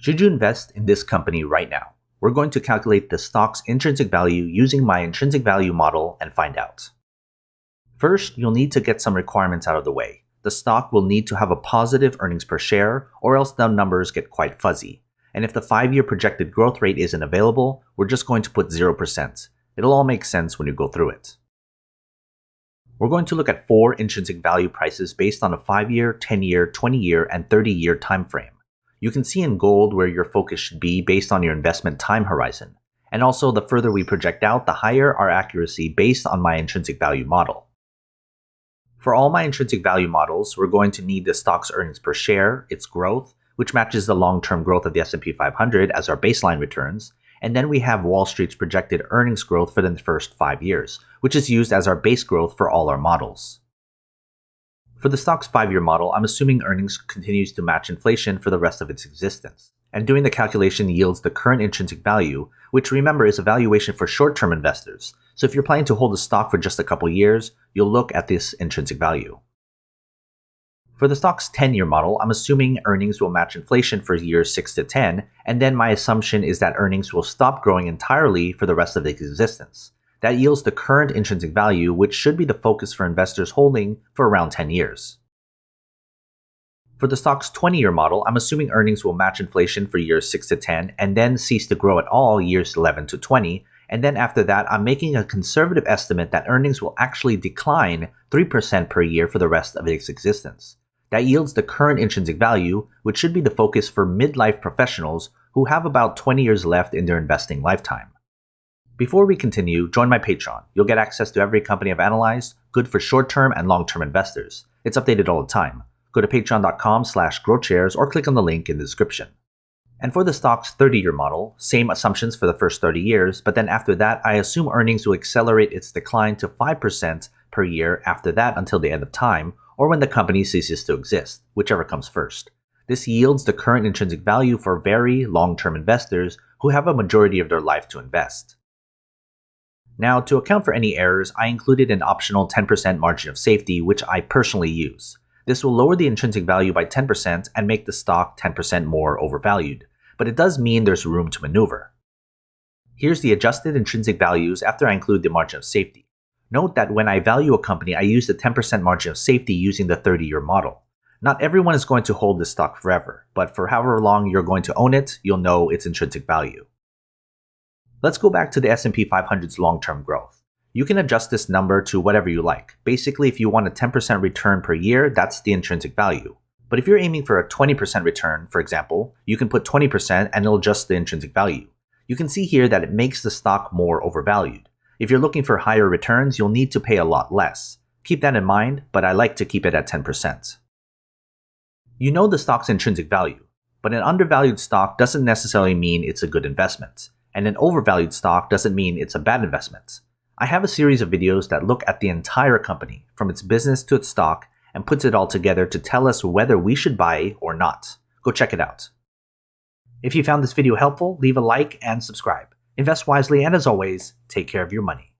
Should you invest in this company right now? We're going to calculate the stock's intrinsic value using my intrinsic value model and find out. First, you'll need to get some requirements out of the way. The stock will need to have a positive earnings per share, or else the numbers get quite fuzzy. And if the 5-year projected growth rate isn't available, we're just going to put 0%. It'll all make sense when you go through it. We're going to look at 4 intrinsic value prices based on a 5-year, 10-year, 20-year, and 30-year time frame. You can see in gold where your focus should be based on your investment time horizon. And also, the further we project out, the higher our accuracy based on my intrinsic value model. For all my intrinsic value models, we're going to need the stock's earnings per share, its growth, which matches the long-term growth of the S&P 500 as our baseline returns, and then we have Wall Street's projected earnings growth for the first 5 years, which is used as our base growth for all our models. For the stock's 5-year model, I'm assuming earnings continues to match inflation for the rest of its existence. And doing the calculation yields the current intrinsic value, which remember is a valuation for short-term investors. So if you're planning to hold a stock for just a couple years, you'll look at this intrinsic value. For the stock's 10-year model, I'm assuming earnings will match inflation for years 6 to 10, and then my assumption is that earnings will stop growing entirely for the rest of its existence. That yields the current intrinsic value, which should be the focus for investors holding for around 10 years. For the stock's 20-year model, I'm assuming earnings will match inflation for years 6 to 10 and then cease to grow at all years 11 to 20, and then after that, I'm making a conservative estimate that earnings will actually decline 3% per year for the rest of its existence. That yields the current intrinsic value, which should be the focus for midlife professionals who have about 20 years left in their investing lifetime. Before we continue, join my Patreon. You'll get access to every company I've analyzed, good for short-term and long-term investors. It's updated all the time. Go to patreon.com/GrowthShares or click on the link in the description. And for the stock's 30-year model, same assumptions for the first 30 years, but then after that, I assume earnings will accelerate its decline to 5% per year after that until the end of time, or when the company ceases to exist, whichever comes first. This yields the current intrinsic value for very long-term investors who have a majority of their life to invest. Now, to account for any errors, I included an optional 10% margin of safety, which I personally use. This will lower the intrinsic value by 10% and make the stock 10% more overvalued, but it does mean there's room to maneuver. Here's the adjusted intrinsic values after I include the margin of safety. Note that when I value a company, I use the 10% margin of safety using the 30-year model. Not everyone is going to hold this stock forever, but for however long you're going to own it, you'll know its intrinsic value. Let's go back to the S&P 500's long-term growth. You can adjust this number to whatever you like. Basically, if you want a 10% return per year, that's the intrinsic value. But if you're aiming for a 20% return, for example, you can put 20% and it'll adjust the intrinsic value. You can see here that it makes the stock more overvalued. If you're looking for higher returns, you'll need to pay a lot less. Keep that in mind, but I like to keep it at 10%. You know the stock's intrinsic value, but an undervalued stock doesn't necessarily mean it's a good investment. And an overvalued stock doesn't mean it's a bad investment. I have a series of videos that look at the entire company, from its business to its stock, and puts it all together to tell us whether we should buy or not. Go check it out. If you found this video helpful, leave a like and subscribe. Invest wisely, and as always, take care of your money.